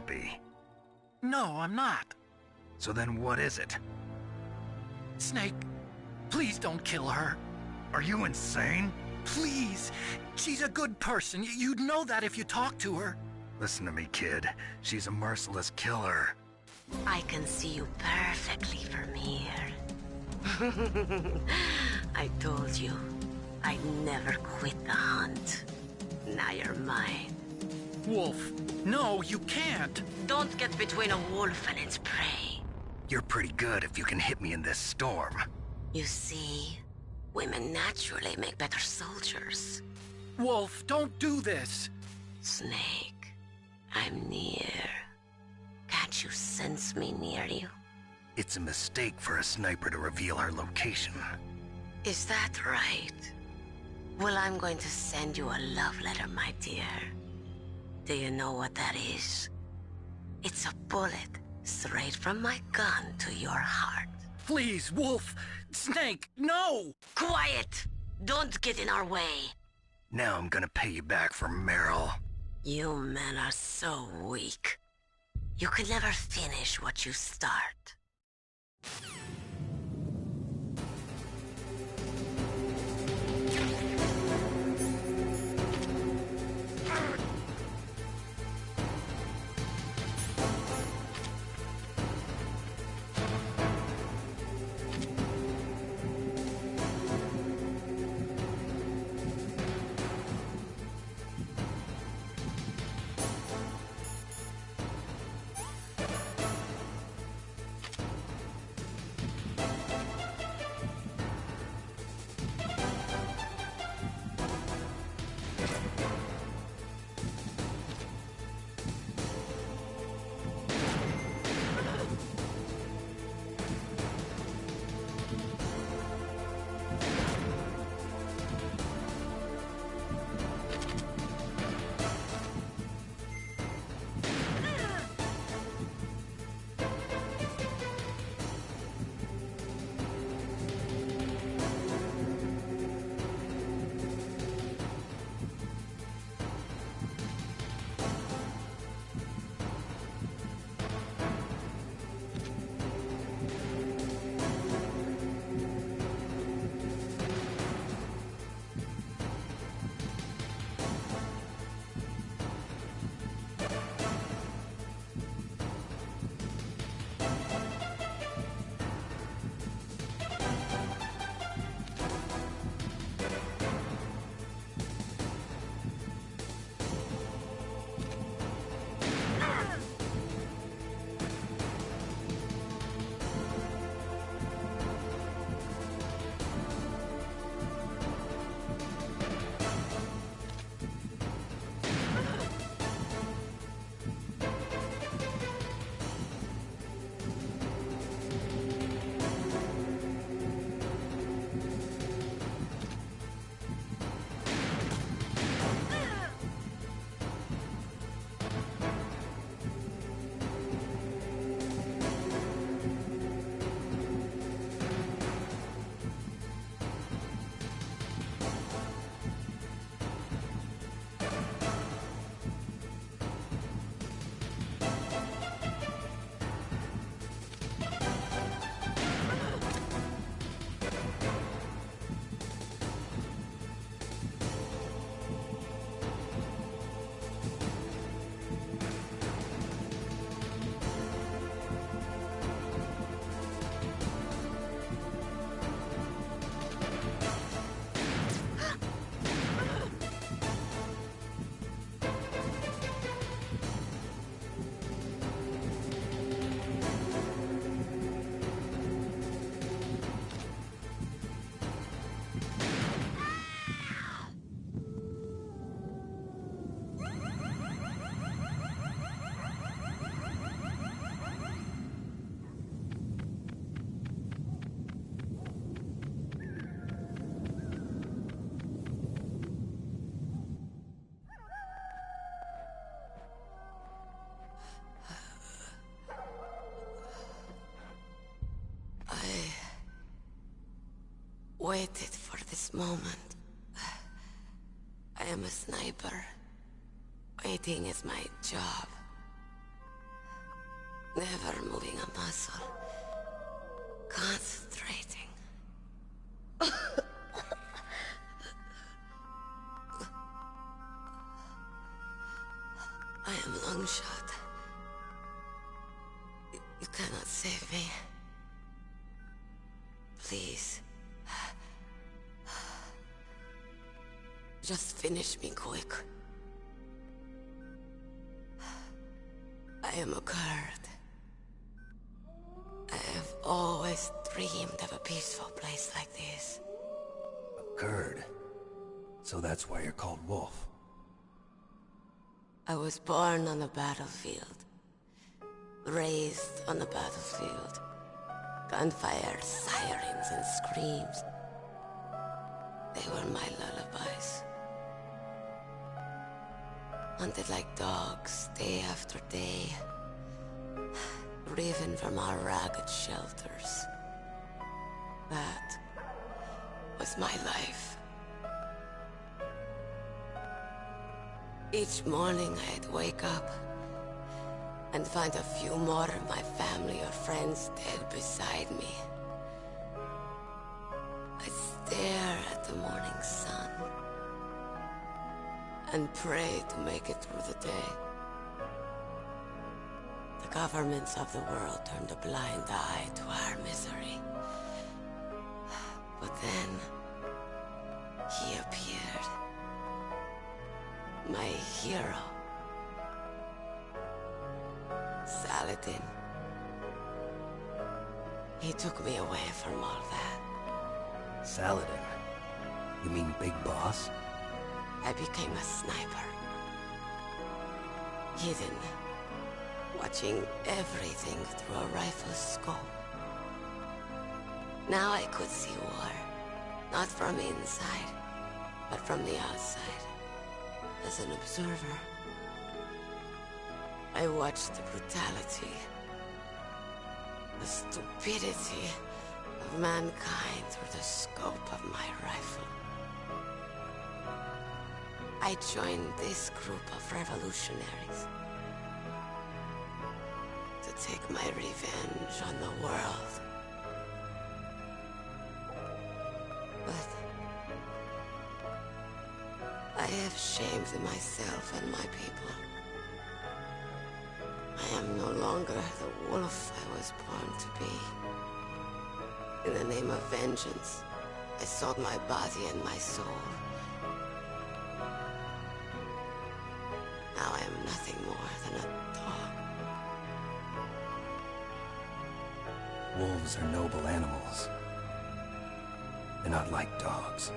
happy. No, I'm not. So then what is it? Snake, please don't kill her. Are you insane? Please. She's a good person. You'd know that if you talked to her. Listen to me, kid. She's a merciless killer. I can see you perfectly from here. I told you, I'd never quit the hunt. Now you're mine. Wolf, no, you can't. Don't get between a wolf and its prey. You're pretty good if you can hit me in this storm. You see, women naturally make better soldiers. Wolf, don't do this. Snake, I'm near. Can't you sense me near you? It's a mistake for a sniper to reveal her location. Is that right? Well, I'm going to send you a love letter, my dear. Do you know what that is? It's a bullet straight from my gun to your heart. Please, Wolf. Snake, no! Quiet! Don't get in our way. Now I'm gonna pay you back for Meryl. You men are so weak. You can never finish what you start. Waited for this moment. I am a sniper. Waiting is my job. Never moving a muscle. Concentrating. I am Longshot. You cannot save me. Please. Just finish me quick. I am a Kurd. I have always dreamed of a peaceful place like this. A Kurd? So that's why you're called Wolf. I was born on the battlefield. Raised on the battlefield. Gunfire, sirens, and screams. They were my lullabies. Hunted like dogs, day after day. Driven from our ragged shelters. That was my life. Each morning I'd wake up and find a few more of my family or friends dead beside me. I'd stare at the morning sun and pray to make it through the day. The governments of the world turned a blind eye to our misery. But then, he appeared. My hero. Saladin. He took me away from all that. Saladin? You mean Big Boss? I became a sniper. Hidden. Watching everything through a rifle's scope. Now I could see war. Not from inside, but from the outside. As an observer. I watched the brutality, the stupidity of mankind through the scope of my rifle. I joined this group of revolutionaries to take my revenge on the world. But I have shamed myself and my people. I am no longer the wolf I was born to be. In the name of vengeance, I sold my body and my soul. Now I am nothing more than a dog. Wolves are noble animals. They're not like dogs.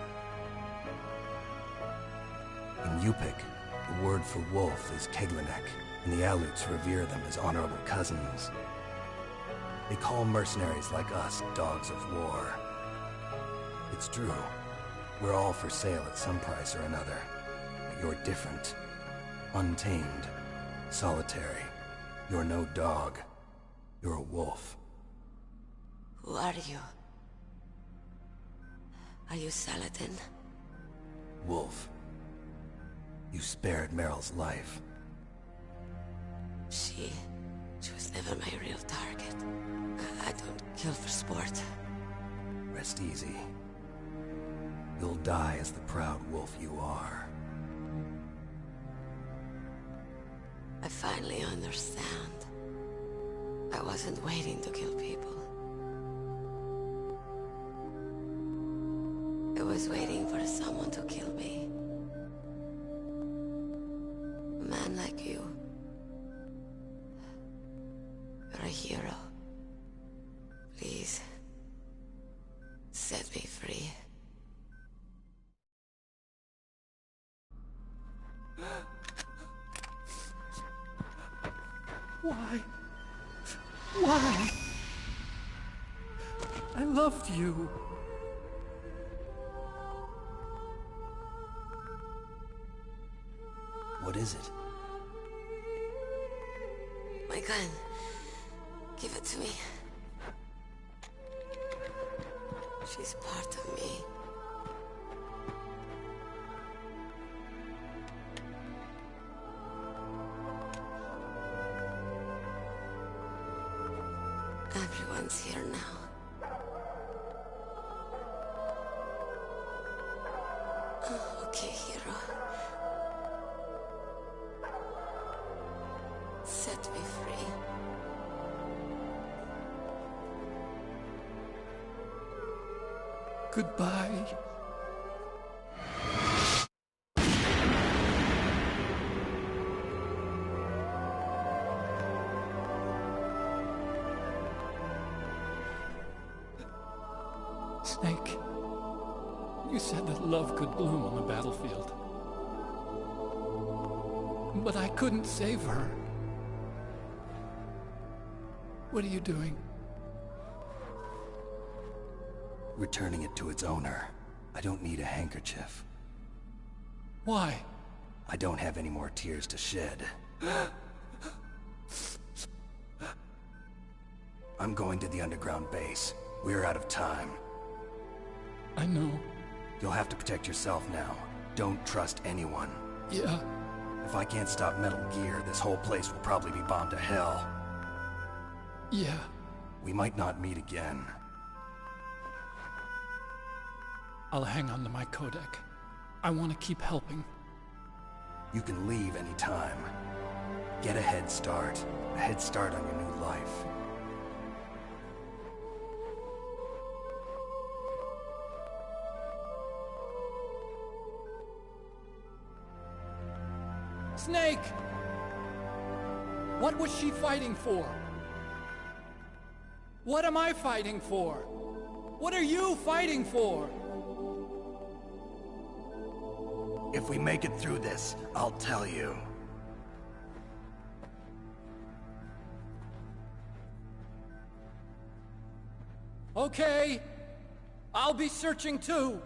In Yupik, the word for wolf is Keglanek, and the Aleuts revere them as honorable cousins. They call mercenaries like us dogs of war. It's true. We're all for sale at some price or another. But you're different. Untamed. Solitary. You're no dog. You're a wolf. Who are you? Are you Saladin? Wolf. You spared Meryl's life. She was never my real target. I don't kill for sport. Rest easy. You'll die as the proud wolf you are. I finally understand. I wasn't waiting to kill people. I was waiting for someone to kill me. A man like you. You're a hero. Please, set me free. Why? Why? I loved you. What is it? My gun. Give it to me. She's part of me. Everyone's here now. Okay, hero. Set me free. Goodbye. Snake, you said that love could bloom on the battlefield. But I couldn't save her. What are you doing? Returning it to its owner. I don't need a handkerchief. Why? I don't have any more tears to shed. I'm going to the underground base. We're out of time. I know. You'll have to protect yourself now. Don't trust anyone. Yeah. If I can't stop Metal Gear, this whole place will probably be bombed to hell. Yeah. We might not meet again. I'll hang on to my codec. I want to keep helping. You can leave anytime. Get a head start. A head start on your new life. Snake! What was she fighting for? What am I fighting for? What are you fighting for? If we make it through this, I'll tell you. Okay. I'll be searching too.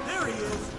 There he is!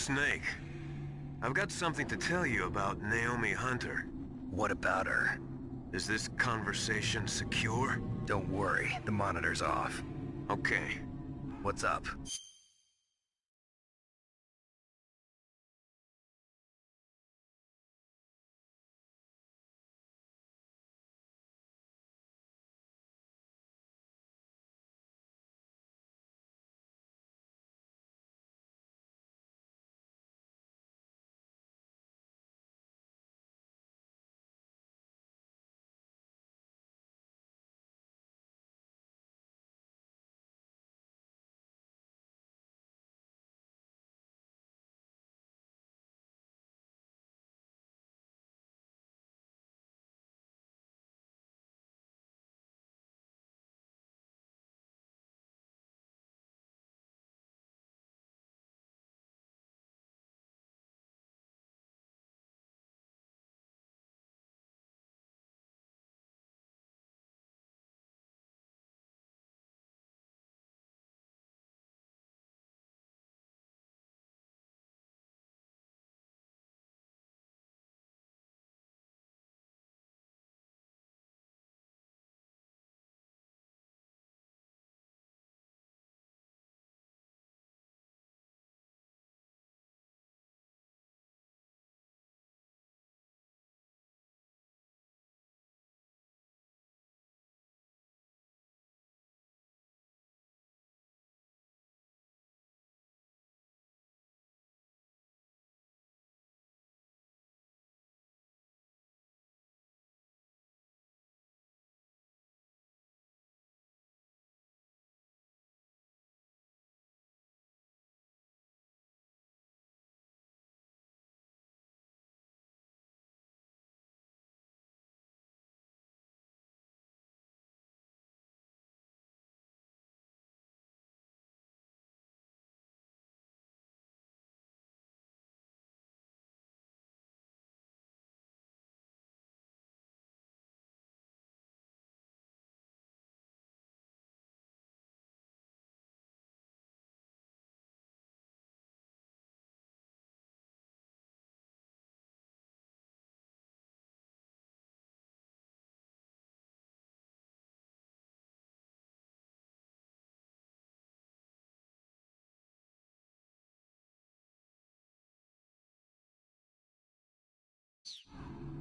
Snake. I've got something to tell you about Naomi Hunter. What about her? Is this conversation secure? Don't worry, the monitor's off. Okay. What's up?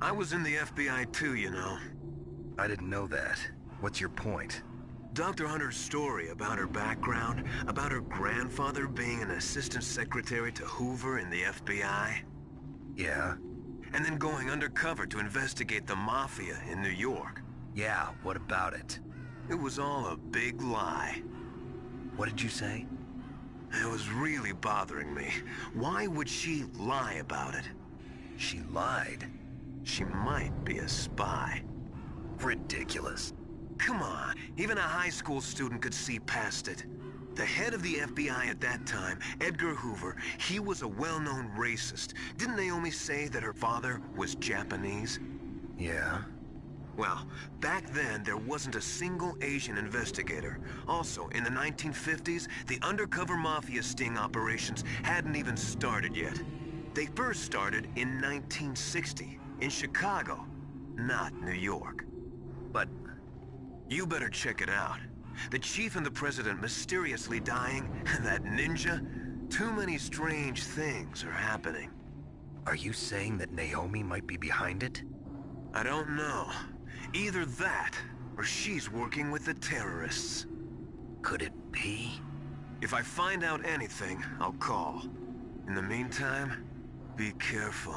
I was in the FBI too, you know. I didn't know that. What's your point? Dr. Hunter's story about her background, about her grandfather being an assistant secretary to Hoover in the FBI. Yeah? And then going undercover to investigate the Mafia in New York. Yeah, what about it? It was all a big lie. What did you say? It was really bothering me. Why would she lie about it? She lied. She might be a spy. Ridiculous. Come on, even a high school student could see past it. The head of the FBI at that time, Edgar Hoover, he was a well-known racist. Didn't Naomi say that her father was Japanese? Yeah? Well, back then, there wasn't a single Asian investigator. Also, in the 1950s, the undercover mafia sting operations hadn't even started yet. They first started in 1960, in Chicago, not New York. But you better check it out. The chief and the president mysteriously dying, that ninja. Too many strange things are happening. are you saying that Naomi might be behind it? I don't know. Either that, or she's working with the terrorists. Could it be? If I find out anything, I'll call. In the meantime, be careful.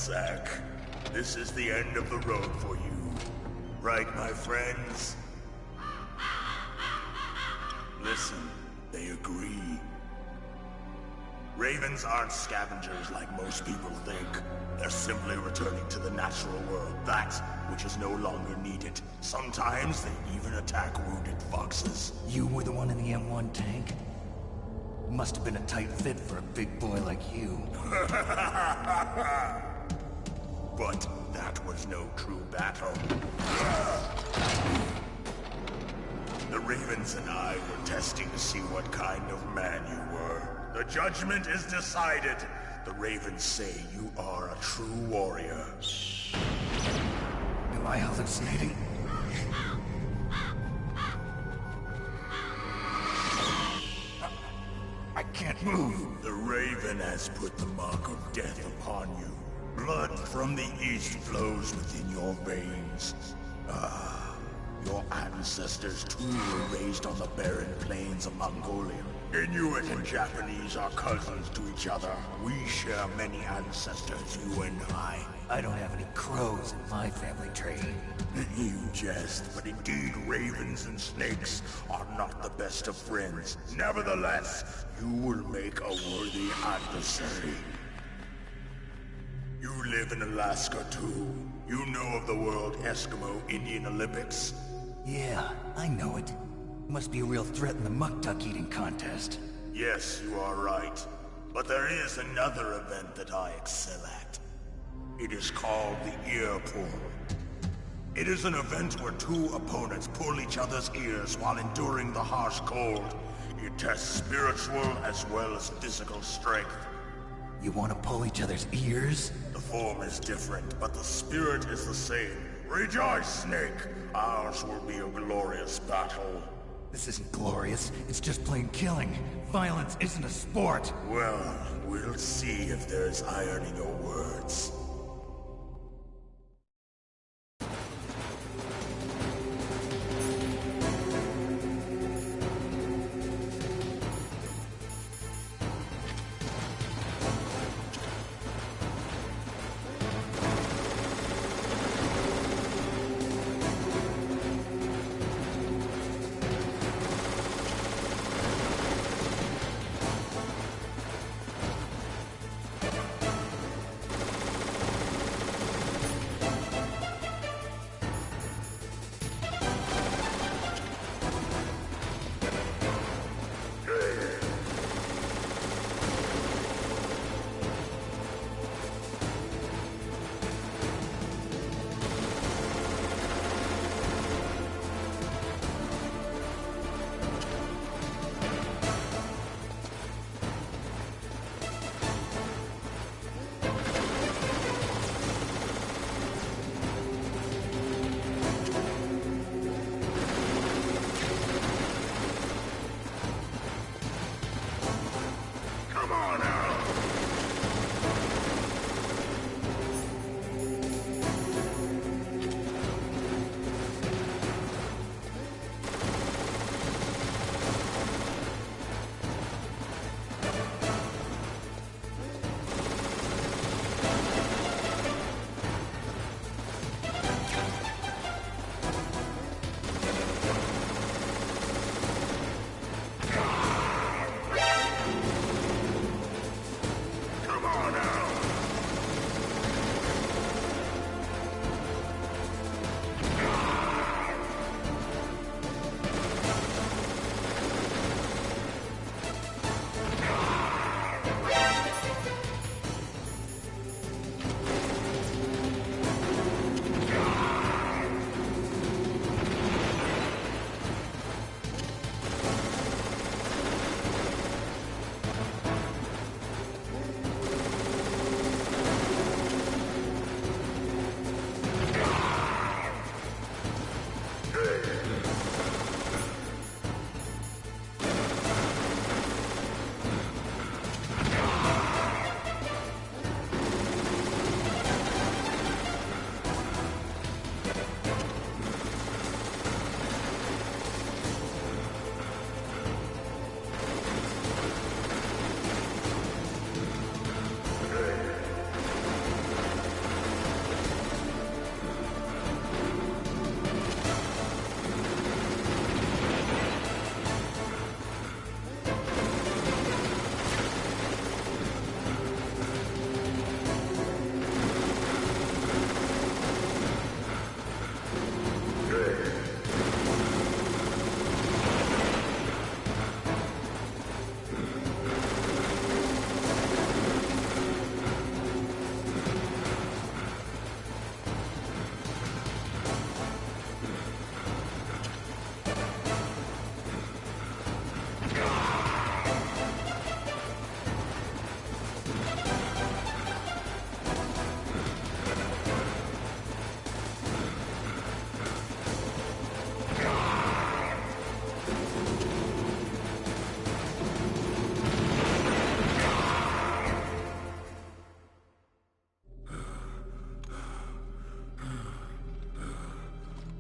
Zack. This is the end of the road for you. Right, my friends? Listen, they agree. Ravens aren't scavengers like most people think. They're simply returning to the natural world, that which is no longer needed. Sometimes they even attack wounded foxes. You were the one in the M1 tank? Must have been a tight fit for a big boy like you. But that was no true battle. The Ravens and I were testing to see what kind of man you were. The judgment is decided. The Ravens say you are a true warrior. Am I hallucinating? I can't move. The Raven has put the mark of death upon you. Blood from the east flows within your veins. Ah, your ancestors too were raised on the barren plains of Mongolia. Inuit and Japanese are cousins to each other. We share many ancestors, you and I. I don't have any crows in my family tree. You jest, but indeed ravens and snakes are not the best of friends. Nevertheless, you will make a worthy adversary. You live in Alaska too. You know of the World Eskimo Indian Olympics? Yeah, I know it. Must be a real threat in the muck-duck eating contest. Yes, you are right. But there is another event that I excel at. It is called the Ear Pull. It is an event where two opponents pull each other's ears while enduring the harsh cold. It tests spiritual as well as physical strength. You want to pull each other's ears? The form is different, but the spirit is the same. Rejoice, Snake! Ours will be a glorious battle. This isn't glorious. It's just plain killing. Violence isn't a sport. Well, we'll see if there's iron in your words.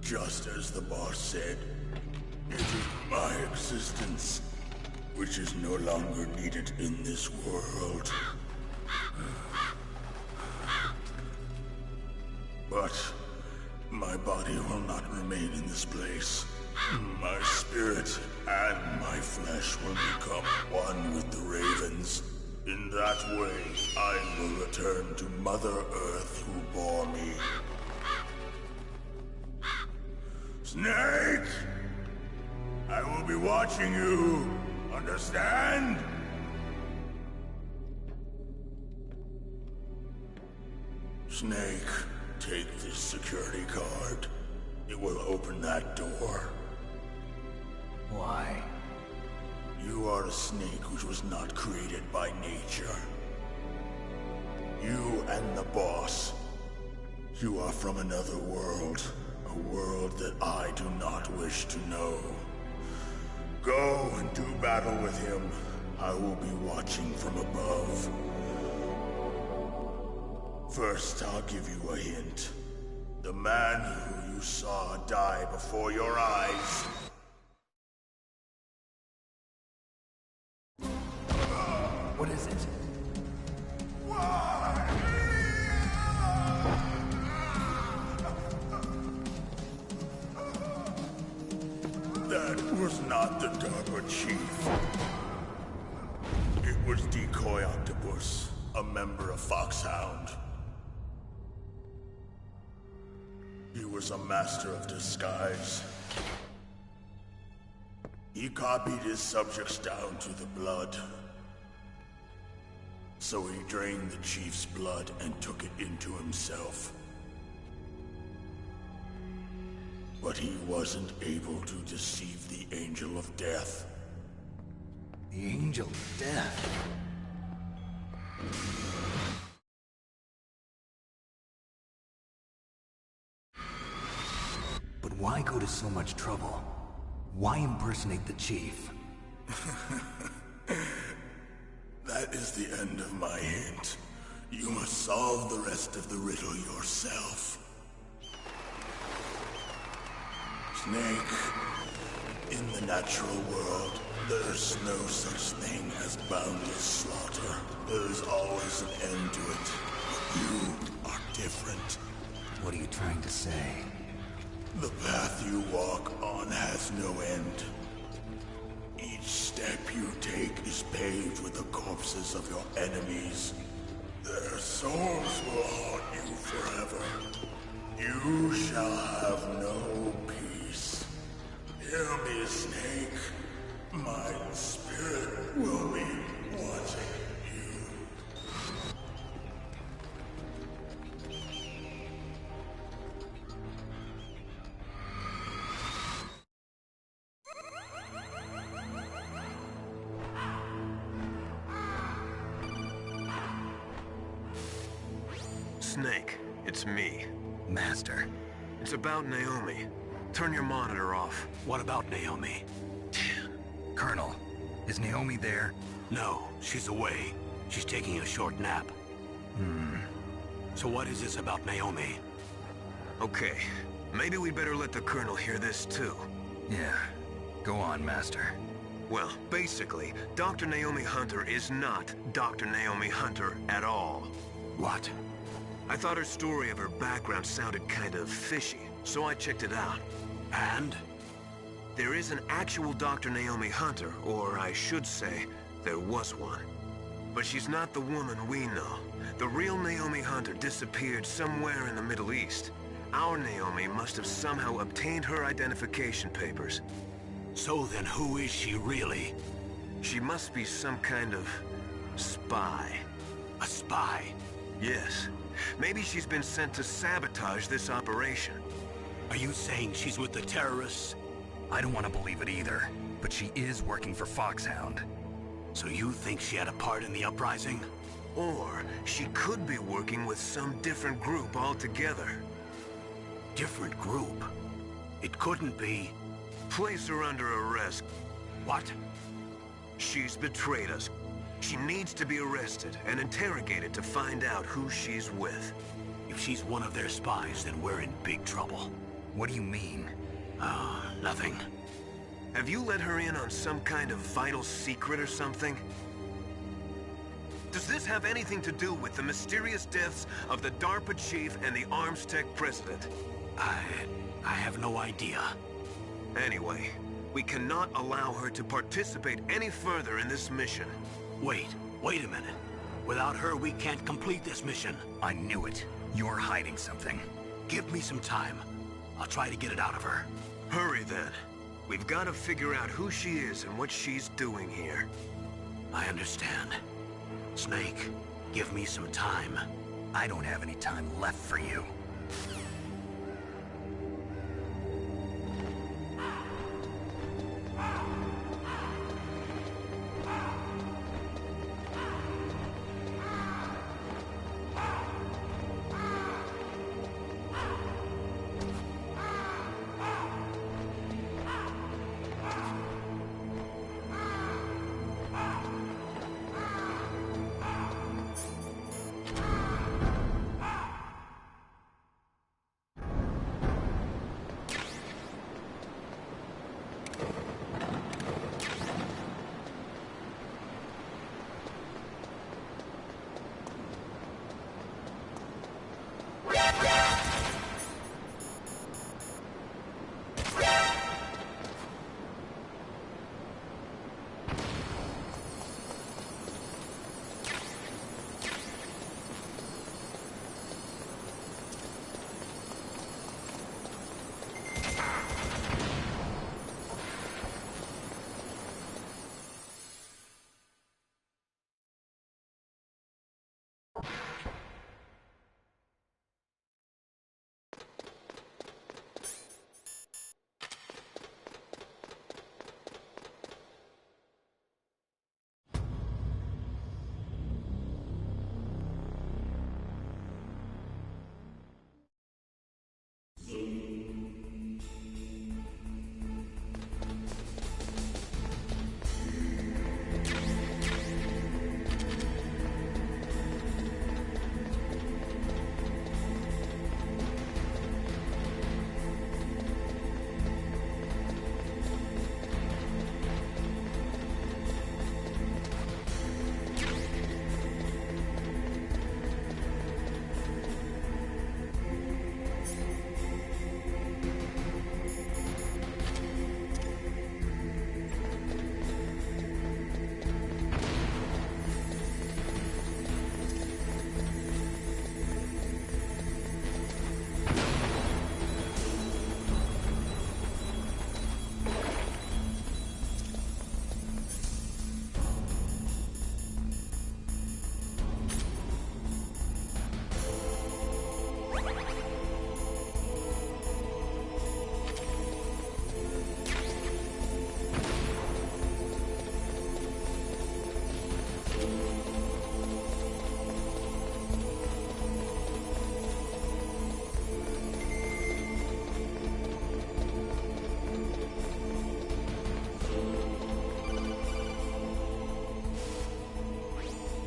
Just as the boss said, it is my existence which is no longer needed in this world. But my body will not remain in this place. My spirit and my flesh will become one with the ravens. In that way, I will return to Mother Earth who bore me. Snake! I will be watching you. Understand? Snake, take this security card. It will open that door. Why? You are a snake which was not created by nature. You and the boss. You are from another world. A world that I do not wish to know. Go and do battle with him. I will be watching from above. First, I'll give you a hint. The man who you saw die before your eyes. What is it? That was not the Darba Chief. It was Decoy Octopus, a member of Foxhound. He was a master of disguise. He copied his subjects down to the blood. So he drained the Chief's blood and took it into himself. But he wasn't able to deceive the Angel of Death. The Angel of Death? But why go to so much trouble? Why impersonate the Chief? That is the end of my hint. You must solve the rest of the riddle yourself. Snake, in the natural world, there's no such thing as boundless slaughter. There is always an end to it. But you are different. What are you trying to say? The path you walk on has no end. Each step you take is paved with the corpses of your enemies. Their souls will haunt you forever. You shall have no peace. Hear me, Snake. My spirit will be watching you. Snake, it's me. Master. It's about Naomi. Turn your monitor off. What about Naomi? Colonel, is Naomi there? No, she's away. She's taking a short nap. So what is this about Naomi? Okay, maybe we'd better let the Colonel hear this too. Yeah. Go on, Master. Well, basically, Dr. Naomi Hunter is not Dr. Naomi Hunter at all. What? I thought her story of her background sounded kind of fishy, so I checked it out. And? There is an actual Dr. Naomi Hunter, or I should say, there was one. But she's not the woman we know. The real Naomi Hunter disappeared somewhere in the Middle East. Our Naomi must have somehow obtained her identification papers. So then who is she really? She must be some kind of spy. A spy? Yes. Maybe she's been sent to sabotage this operation. Are you saying she's with the terrorists? I don't want to believe it either, but she is working for Foxhound. So you think she had a part in the uprising? Or she could be working with some different group altogether. Different group? It couldn't be... Place her under arrest. What? She's betrayed us. She needs to be arrested and interrogated to find out who she's with. If she's one of their spies, then we're in big trouble. What do you mean? Nothing. Have you let her in on some kind of vital secret or something? Does this have anything to do with the mysterious deaths of the DARPA chief and the Armstech president? I have no idea. Anyway, we cannot allow her to participate any further in this mission. Wait a minute. Without her, we can't complete this mission. I knew it. You're hiding something. Give me some time. I'll try to get it out of her. Hurry then. We've got to figure out who she is and what she's doing here. I understand. Snake, give me some time. I don't have any time left for you.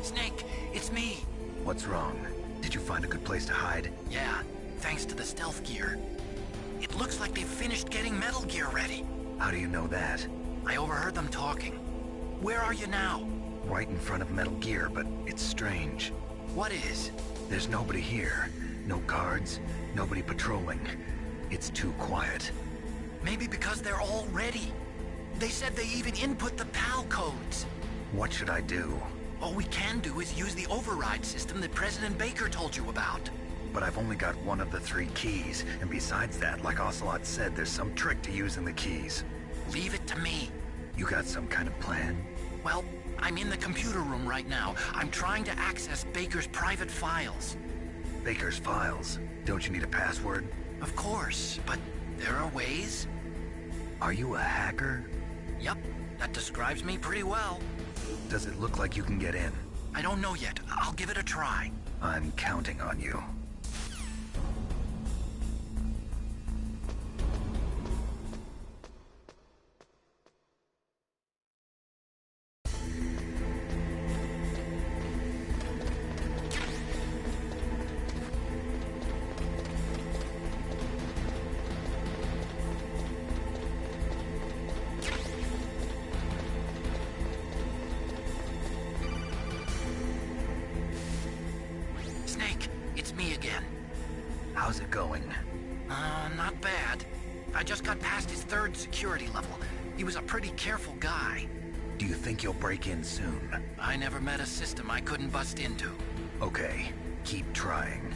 Snake, it's me. What's wrong? Did you find a good place to hide? Yeah, thanks to the stealth gear. It looks like they've finished getting Metal Gear ready. How do you know that? I overheard them talking. Where are you now? Right in front of Metal Gear, but it's strange. What is? There's nobody here. No guards, nobody patrolling. It's too quiet. Maybe because they're all ready. They said they even input the PAL codes. What should I do? All we can do is use the override system that President Baker told you about. But I've only got one of the 3 keys, and besides that, like Ocelot said, there's some trick to using the keys. Leave it to me. You got some kind of plan? Well, I'm in the computer room right now. I'm trying to access Baker's private files. Baker's files? Don't you need a password? Of course, but there are ways. Are you a hacker? Yup, that describes me pretty well. Does it look like you can get in? I don't know yet. I'll give it a try. I'm counting on you. it going? Not bad. I just got past his 3rd security level. He was a pretty careful guy. Do you think you'll break in soon? I never met a system I couldn't bust into. Okay, keep trying.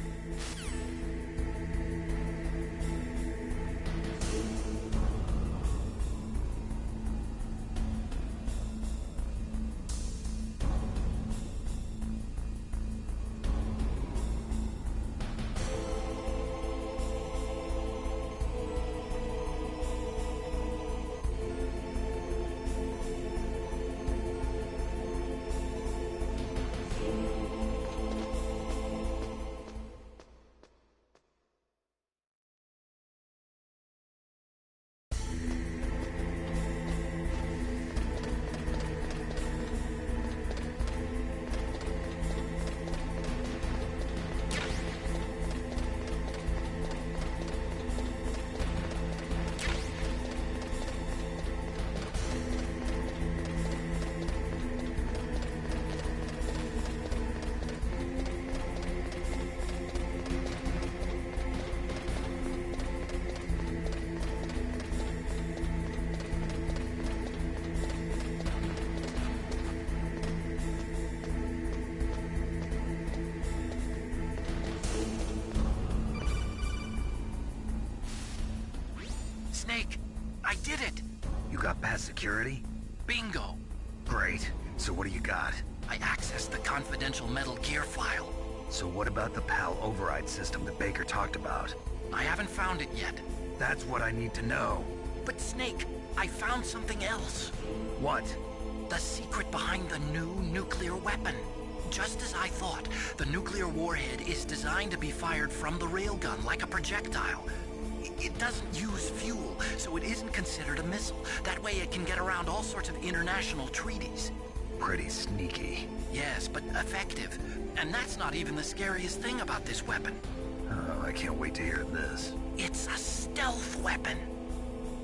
Snake, I did it! You got past security? Bingo! Great. So what do you got? I accessed the confidential Metal Gear file. So what about the PAL override system that Baker talked about? I haven't found it yet. That's what I need to know. But Snake, I found something else. What? The secret behind the new nuclear weapon. Just as I thought, the nuclear warhead is designed to be fired from the railgun like a projectile. It doesn't use fuel, so it isn't considered a missile. That way it can get around all sorts of international treaties. Pretty sneaky. Yes, but effective. And that's not even the scariest thing about this weapon. Oh, I can't wait to hear this. It's a stealth weapon.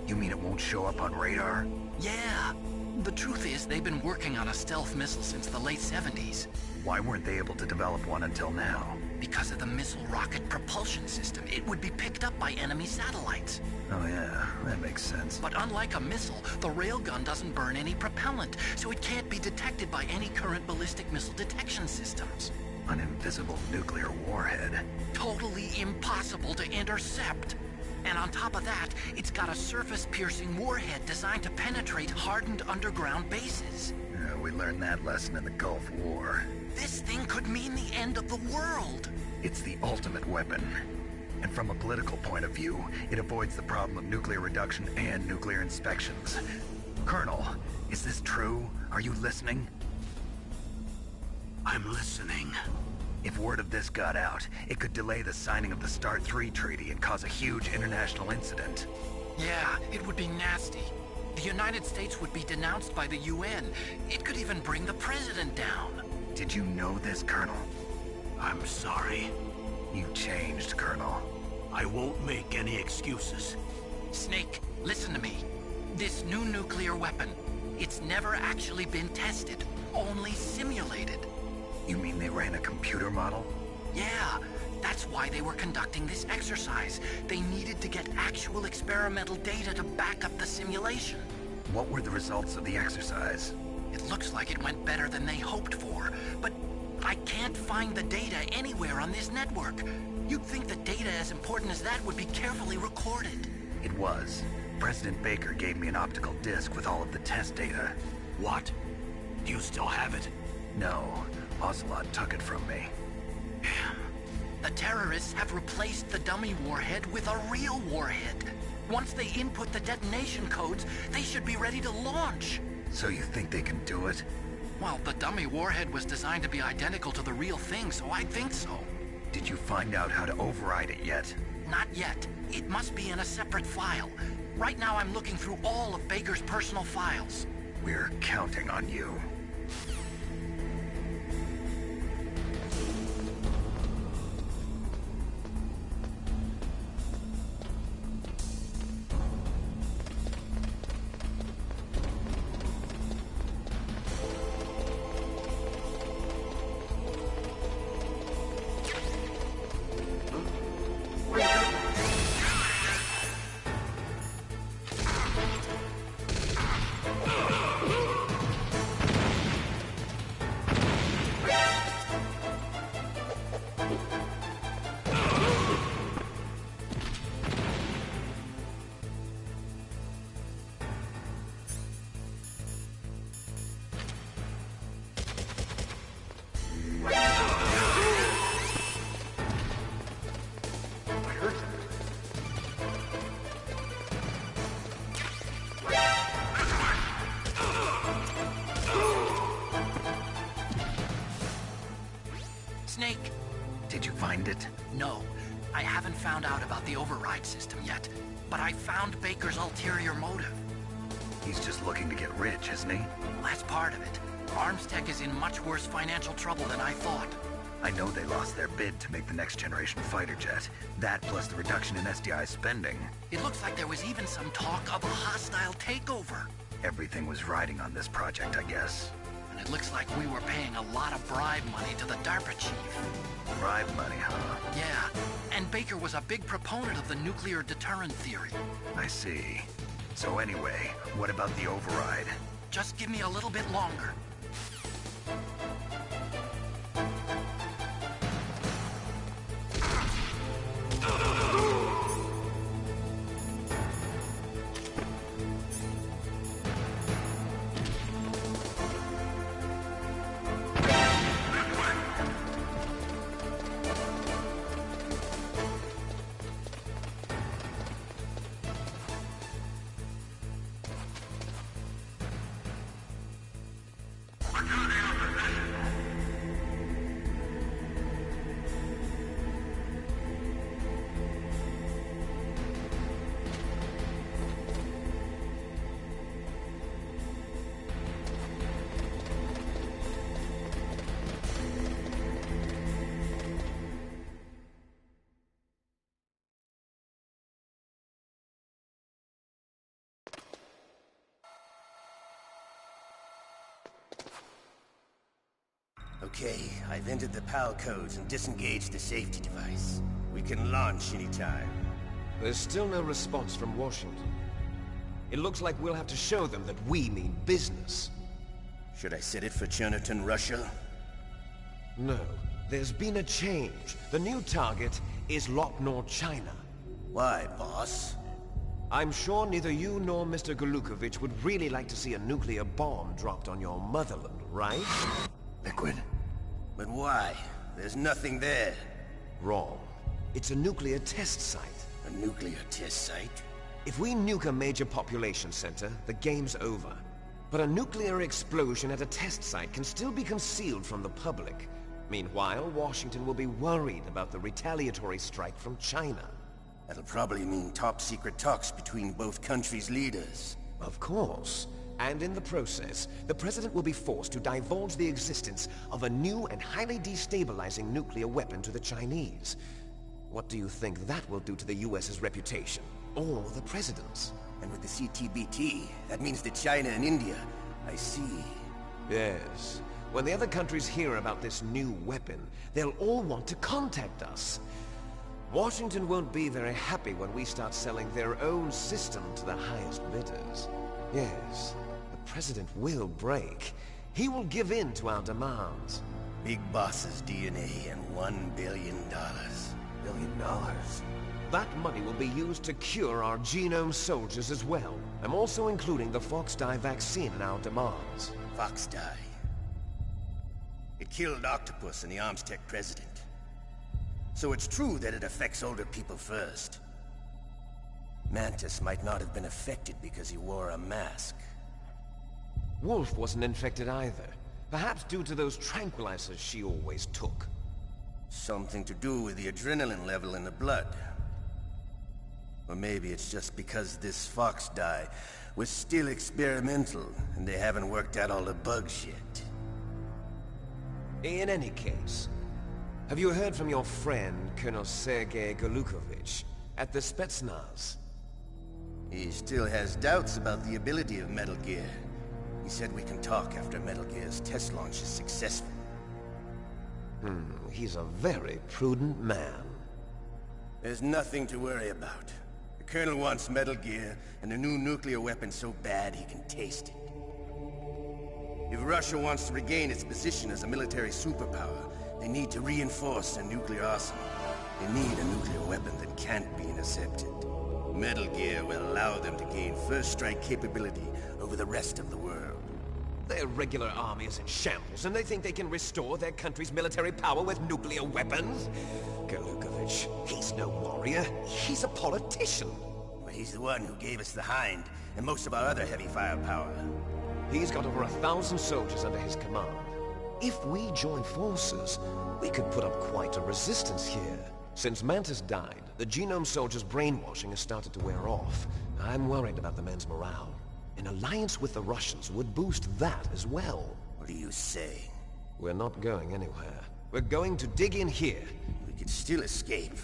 You mean it won't show up on radar? Yeah. The truth is, they've been working on a stealth missile since the late 70s. Why weren't they able to develop one until now? Because of the missile rocket propulsion system, it would be picked up by enemy satellites. Oh yeah, that makes sense. But unlike a missile, the railgun doesn't burn any propellant, so it can't be detected by any current ballistic missile detection systems. An invisible nuclear warhead. Totally impossible to intercept. And on top of that, it's got a surface-piercing warhead designed to penetrate hardened underground bases. Yeah, we learned that lesson in the Gulf War. This thing could mean the end of the world. It's the ultimate weapon. And from a political point of view, it avoids the problem of nuclear reduction and nuclear inspections. Colonel, is this true? Are you listening? I'm listening. If word of this got out, it could delay the signing of the START 3 treaty and cause a huge international incident. Yeah, it would be nasty. The United States would be denounced by the UN. It could even bring the president down. Did you know this, Colonel? I'm sorry. You changed, Colonel. I won't make any excuses. Snake, listen to me. This new nuclear weapon, it's never actually been tested, only simulated. You mean they ran a computer model? Yeah, that's why they were conducting this exercise. They needed to get actual experimental data to back up the simulation. What were the results of the exercise? It looks like it went better than they hoped for, but I can't find the data anywhere on this network. You'd think that data as important as that would be carefully recorded. It was. President Baker gave me an optical disc with all of the test data. What? Do you still have it? No. Ocelot took it from me. Damn. The terrorists have replaced the dummy warhead with a real warhead. Once they input the detonation codes, they should be ready to launch. So you think they can do it? Well, the dummy warhead was designed to be identical to the real thing, so I think so. Did you find out how to override it yet? Not yet. It must be in a separate file. Right now I'm looking through all of Baker's personal files. We're counting on you. record. Snake! Did you find it? No, I haven't found out about the override system yet, but I found Baker's ulterior motive. He's just looking to get rich, isn't he? That's part of it. Armstech is in much worse financial trouble than I thought. I know they lost their bid to make the next generation fighter jet. That plus the reduction in SDI spending. It looks like there was even some talk of a hostile takeover. Everything was riding on this project, I guess. And it looks like we were paying a lot of bribe money to the DARPA chief. Bribe money, huh? Yeah, and Baker was a big proponent of the nuclear deterrent theory. I see. So anyway, what about the override? Just give me a little bit longer. Okay, I've entered the PAL codes and disengaged the safety device. We can launch anytime. There's still no response from Washington. It looks like we'll have to show them that we mean business. Should I set it for Chernobyl, Russia? No. There's been a change. The new target is Lok Nor China. Why, boss? I'm sure neither you nor Mr. Golukovich would really like to see a nuclear bomb dropped on your motherland, right? Liquid. But why? There's nothing there. Wrong. It's a nuclear test site. A nuclear test site? If we nuke a major population center, the game's over. But a nuclear explosion at a test site can still be concealed from the public. Meanwhile, Washington will be worried about the retaliatory strike from China. That'll probably mean top-secret talks between both countries' leaders. Of course. And in the process, the President will be forced to divulge the existence of a new and highly destabilizing nuclear weapon to the Chinese. What do you think that will do to the US's reputation? Or the President's? And with the CTBT, that means that China and India... I see. Yes. When the other countries hear about this new weapon, they'll all want to contact us. Washington won't be very happy when we start selling their own system to the highest bidders. Yes, the President will break. He will give in to our demands. Big Boss's DNA and $1 billion. $1 billion? That money will be used to cure our genome soldiers as well. I'm also including the Fox-Die vaccine in our demands. Fox-Die? It killed Octopus and the Armstech president. So it's true that it affects older people first. Mantis might not have been affected because he wore a mask. Wolf wasn't infected either. Perhaps due to those tranquilizers she always took. Something to do with the adrenaline level in the blood. Or maybe it's just because this Fox-Die was still experimental and they haven't worked out all the bugs yet. In any case, have you heard from your friend, Colonel Sergei Golukovich, at the Spetsnaz? He still has doubts about the ability of Metal Gear. He said we can talk after Metal Gear's test launch is successful. He's a very prudent man. There's nothing to worry about. The Colonel wants Metal Gear and a new nuclear weapon so bad he can taste it. If Russia wants to regain its position as a military superpower, they need to reinforce their nuclear arsenal. They need a nuclear weapon that can't be intercepted. Metal Gear will allow them to gain first strike capability over the rest of the world. Their regular army is in shambles, and they think they can restore their country's military power with nuclear weapons? Golukovich, he's no warrior. He's a politician. Well, he's the one who gave us the Hind and most of our other heavy firepower. He's got over 1,000 soldiers under his command. If we join forces, we could put up quite a resistance here. Since Mantis died, the Genome Soldiers' brainwashing has started to wear off. I'm worried about the men's morale. An alliance with the Russians would boost that as well. What are you saying? We're not going anywhere. We're going to dig in here. We could still escape.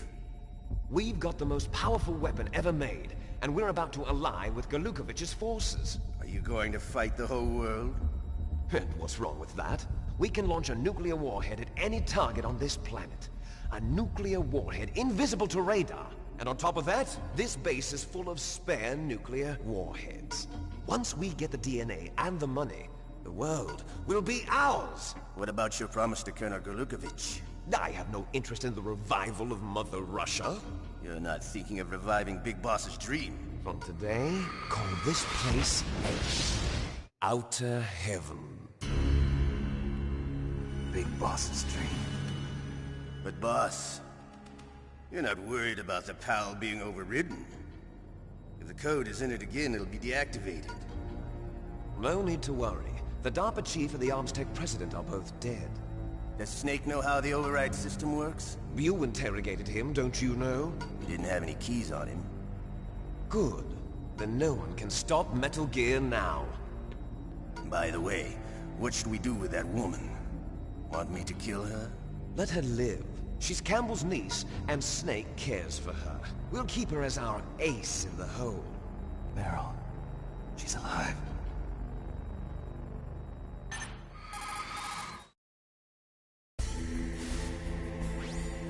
We've got the most powerful weapon ever made, and we're about to ally with Golukovich's forces. Are you going to fight the whole world? And what's wrong with that? We can launch a nuclear warhead at any target on this planet. A nuclear warhead invisible to radar. And on top of that, this base is full of spare nuclear warheads. Once we get the DNA and the money, the world will be ours! What about your promise to Colonel Golukovich? I have no interest in the revival of Mother Russia. You're not thinking of reviving Big Boss's dream. From today, call this place Outer Heaven. Big Boss's dream. But boss, you're not worried about the PAL being overridden. If the code is entered again, it'll be deactivated. No need to worry. The DARPA chief and the ArmsTech president are both dead. Does Snake know how the override system works? You interrogated him, don't you know? He didn't have any keys on him. Good. Then no one can stop Metal Gear now. By the way, what should we do with that woman? Want me to kill her? Let her live. She's Campbell's niece, and Snake cares for her. We'll keep her as our ace in the hole. Meryl, she's alive.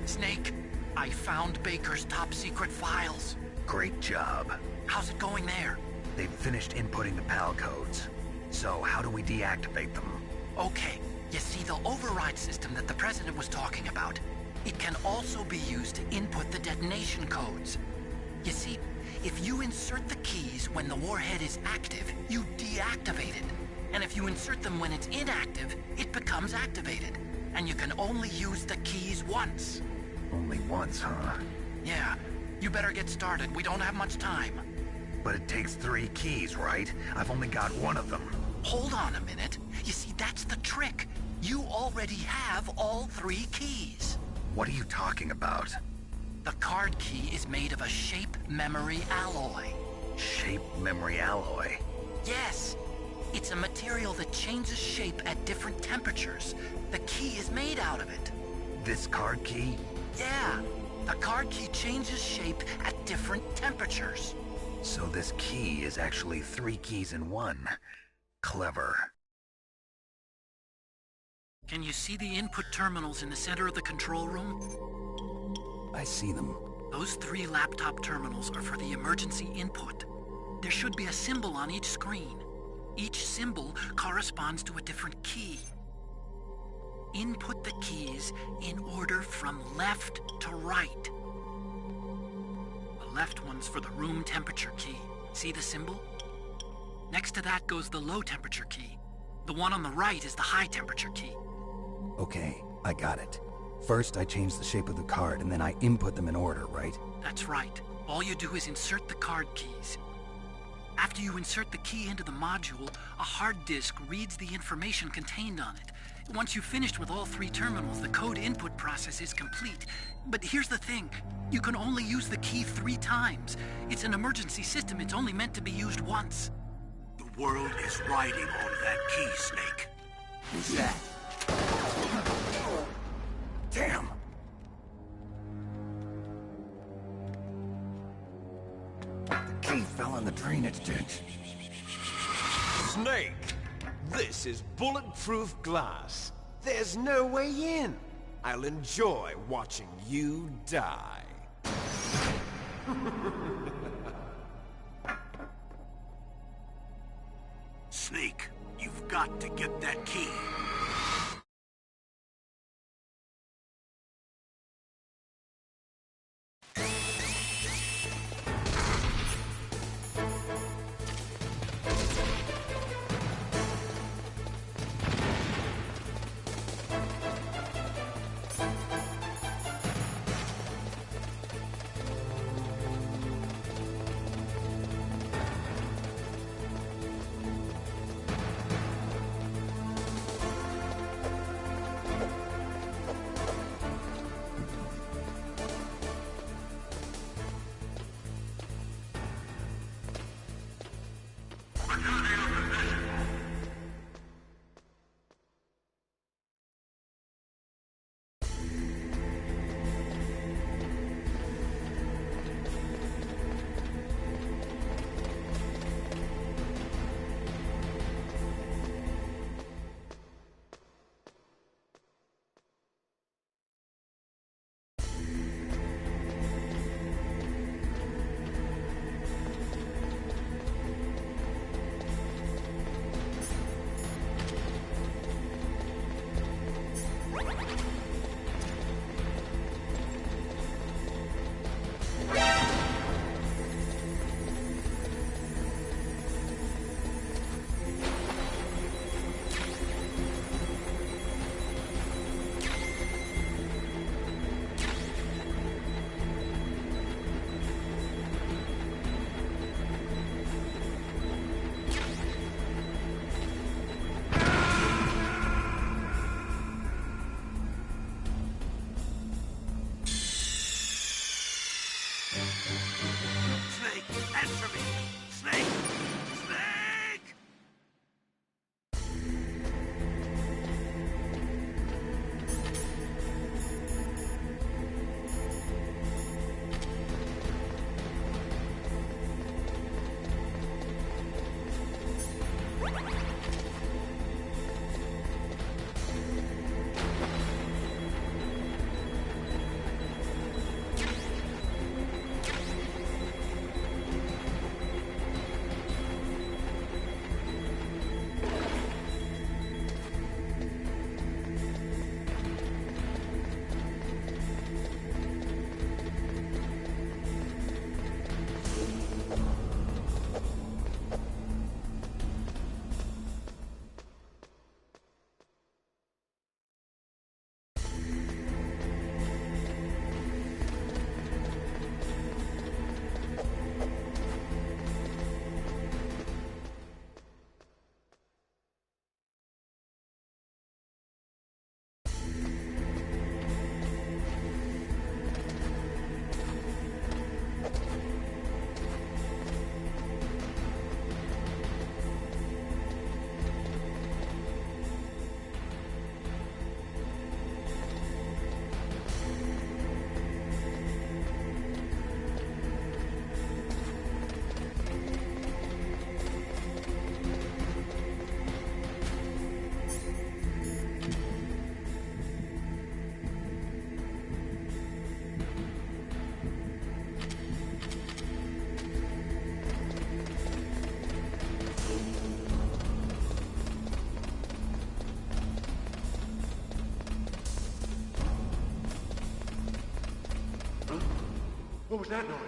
Snake, I found Baker's top-secret files. Great job. How's it going there? They've finished inputting the PAL codes. So how do we deactivate them? Okay, you see the override system that the President was talking about? It can also be used to input the detonation codes. You see, if you insert the keys when the warhead is active, you deactivate it. And if you insert them when it's inactive, it becomes activated. And you can only use the keys once. Only once, huh? Yeah, you better get started. We don't have much time. But it takes 3 keys, right? I've only got one of them. Hold on a minute. You see, that's the trick. You already have all 3 keys. What are you talking about? The card key is made of a shape memory alloy. Shape memory alloy? Yes. It's a material that changes shape at different temperatures. The key is made out of it. This card key? Yeah. The card key changes shape at different temperatures. So this key is actually 3 keys in one. Clever. Can you see the input terminals in the center of the control room? I see them. Those 3 laptop terminals are for the emergency input. There should be a symbol on each screen. Each symbol corresponds to a different key. Input the keys in order from left to right. The left one's for the room temperature key. See the symbol? Next to that goes the low temperature key. The one on the right is the high temperature key. Okay, I got it. First, I change the shape of the card, and then I input them in order, right? That's right. All you do is insert the card keys. After you insert the key into the module, a hard disk reads the information contained on it. Once you've finished with all 3 terminals, the code input process is complete. But here's the thing. You can only use the key 3 times. It's an emergency system. It's only meant to be used once. The world is riding on that key, Snake. Who's that? Damn! The key fell in the drainage ditch. Snake! This is bulletproof glass. There's no way in. I'll enjoy watching you die. Snake, you've got to get that key. Snake, answer me! Snake! Snake! What was that noise?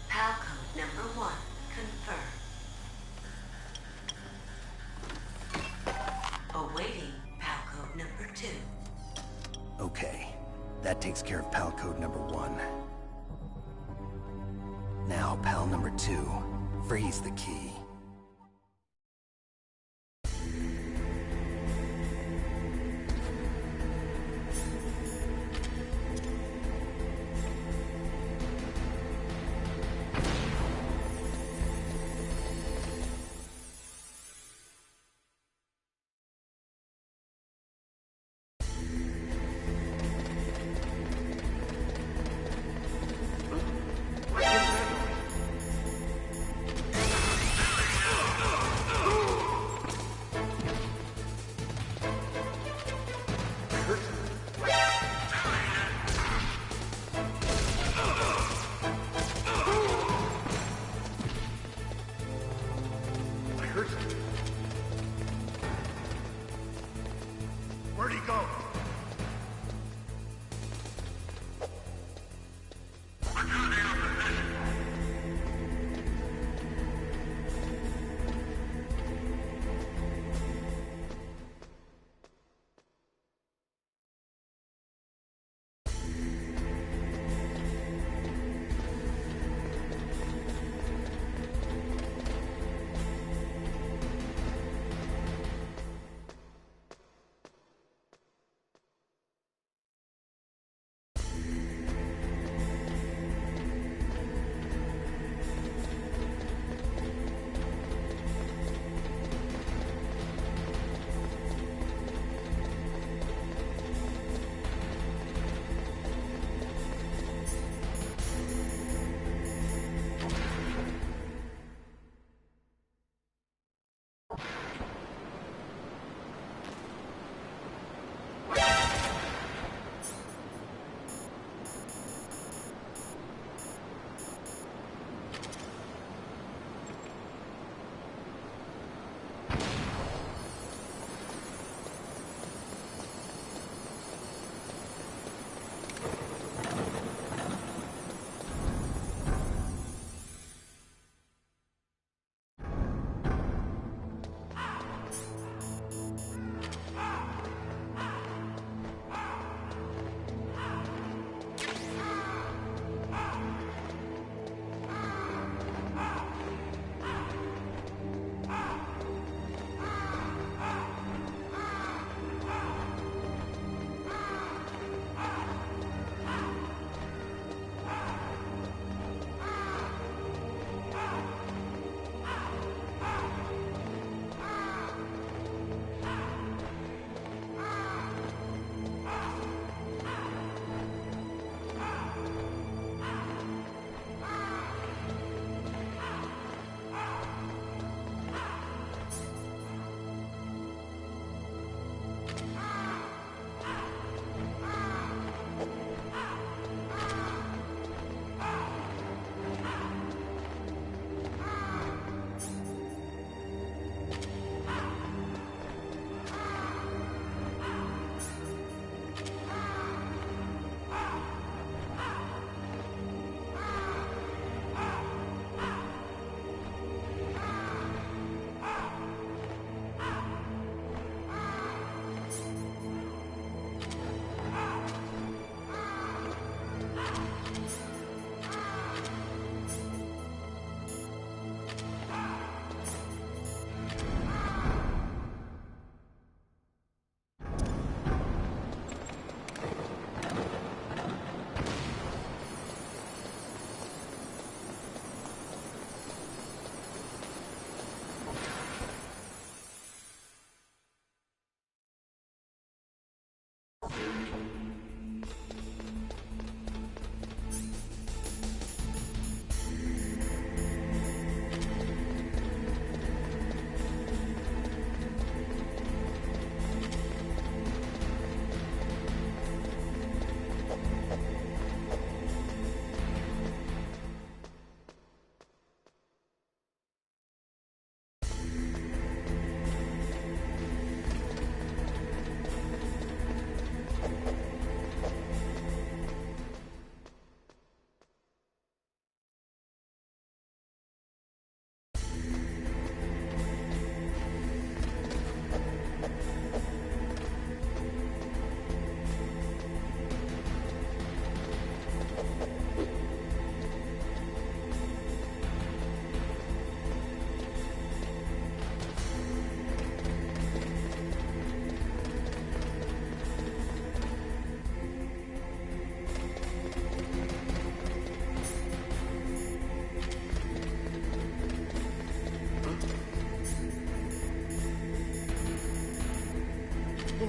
PAL code number 1, confirmed. Awaiting PAL code number 2. Okay, that takes care of PAL code number 1. Now, PAL number 2, freeze the key.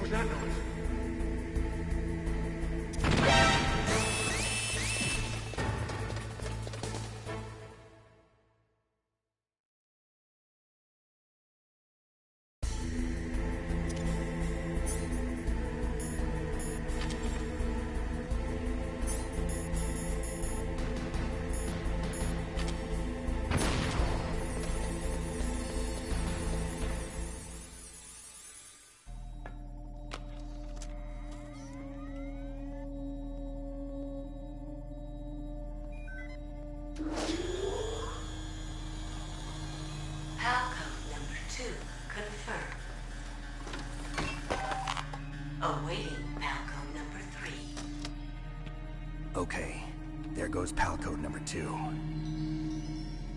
was that noise? Palcode number 2 confirmed. Awaiting Palcode number 3. Okay, there goes pal code number 2.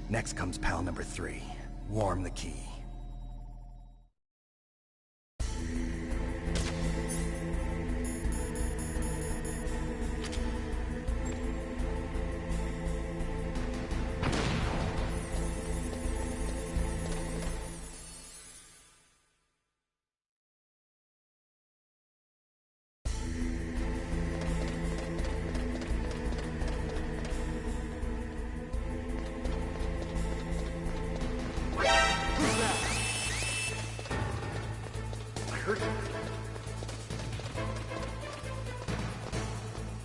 Next comes pal number 3. Warm the key.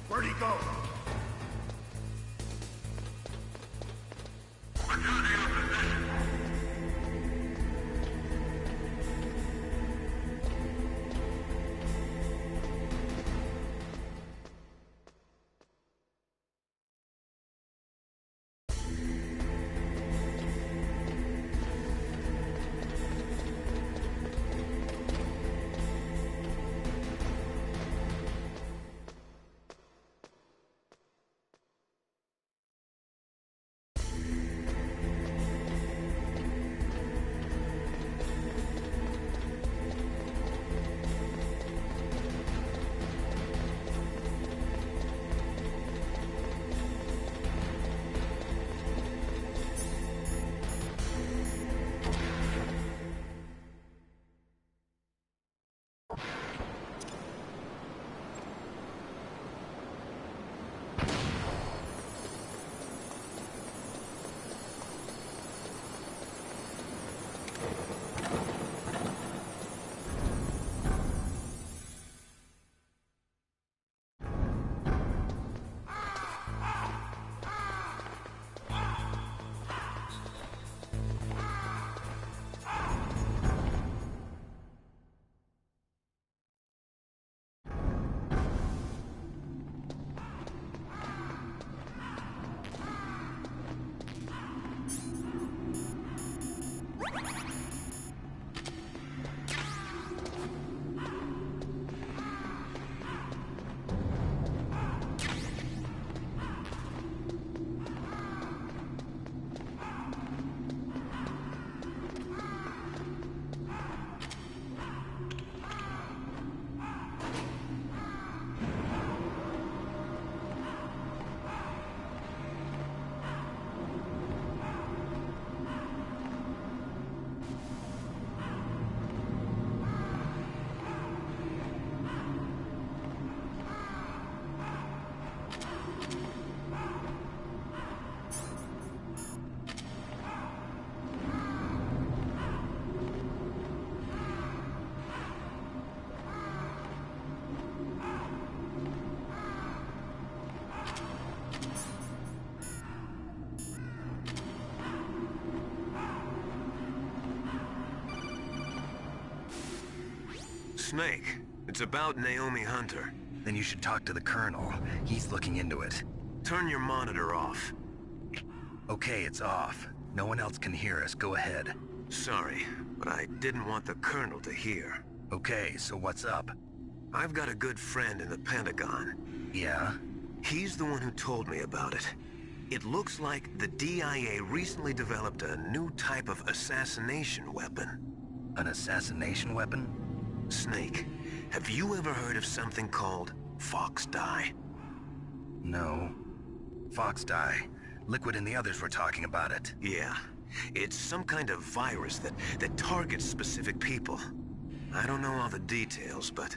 Where'd he go? Snake, it's about Naomi Hunter. Then you should talk to the Colonel. He's looking into it. Turn your monitor off. Okay, it's off. No one else can hear us. Go ahead. Sorry, but I didn't want the Colonel to hear. Okay, so what's up? I've got a good friend in the Pentagon. Yeah? He's the one who told me about it. It looks like the DIA recently developed a new type of assassination weapon. An assassination weapon? Snake, have you ever heard of something called Fox Dye? No. Fox Dye. Liquid and the others were talking about it. Yeah. It's some kind of virus that targets specific people. I don't know all the details, but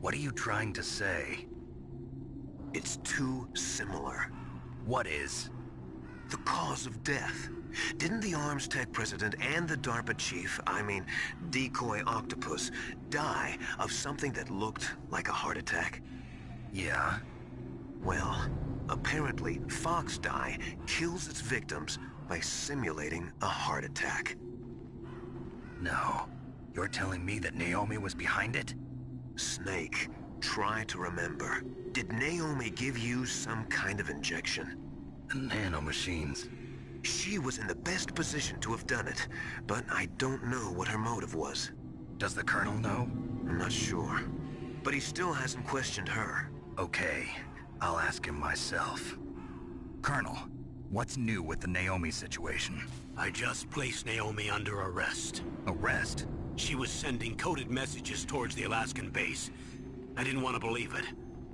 What are you trying to say? it's too similar. What is? The cause of death. Didn't the Arms Tech president and the DARPA chief, I mean, Decoy Octopus, die of something that looked like a heart attack? Yeah? Well, apparently Fox Die kills its victims by simulating a heart attack. No. You're telling me that Naomi was behind it? Snake, try to remember. Did Naomi give you some kind of injection? The nanomachines. She was in the best position to have done it, but I don't know what her motive was. Does the Colonel know? I'm not sure. But he still hasn't questioned her. Okay, I'll ask him myself. Colonel, what's new with the Naomi situation? I just placed Naomi under arrest. Arrest? She was sending coded messages towards the Alaskan base. I didn't want to believe it,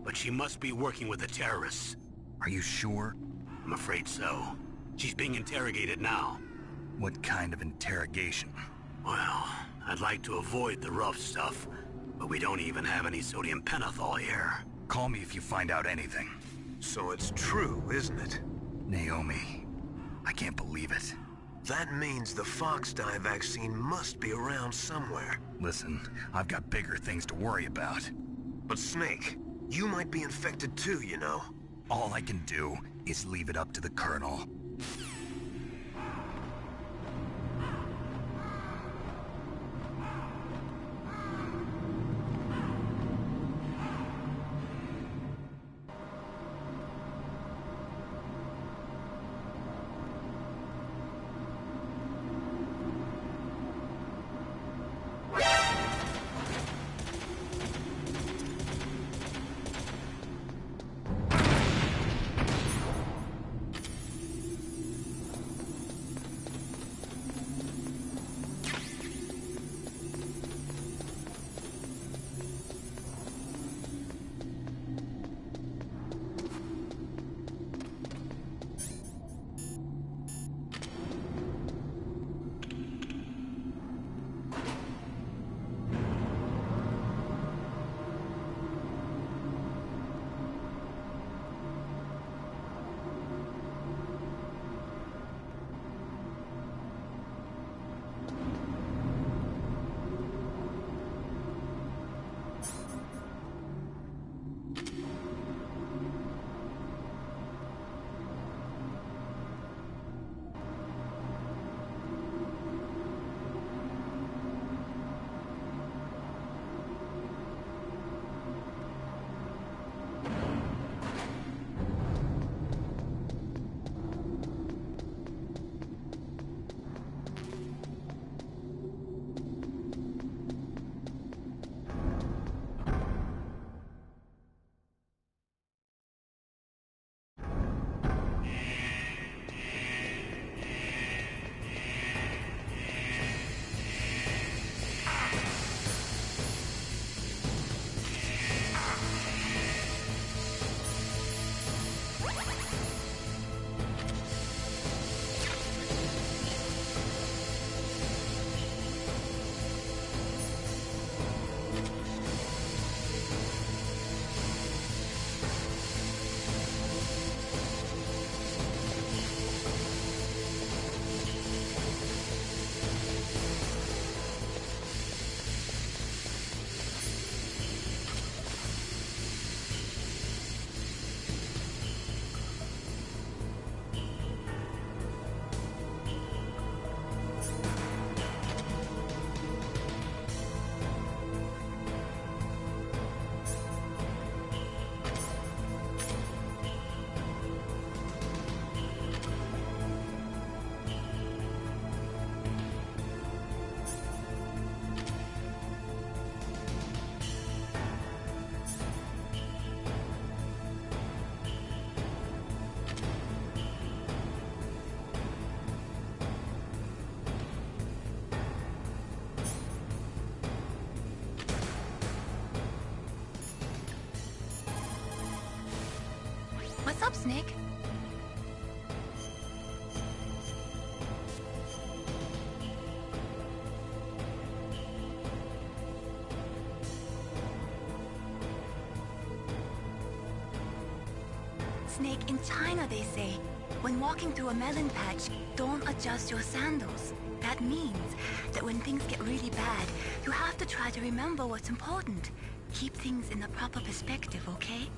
but she must be working with the terrorists. Are you sure? I'm afraid so. She's being interrogated now. What kind of interrogation? Well, I'd like to avoid the rough stuff, but we don't even have any sodium pentothal here. Call me if you find out anything. So it's true, isn't it? Naomi, I can't believe it. That means the Fox Die vaccine must be around somewhere. Listen, I've got bigger things to worry about. But Snake, you might be infected too, you know. All I can do is leave it up to the Colonel. What's up, Snake? Snake, in China they say, when walking through a melon patch, don't adjust your sandals. That means that when things get really bad, you have to try to remember what's important. Keep things in the proper perspective, okay?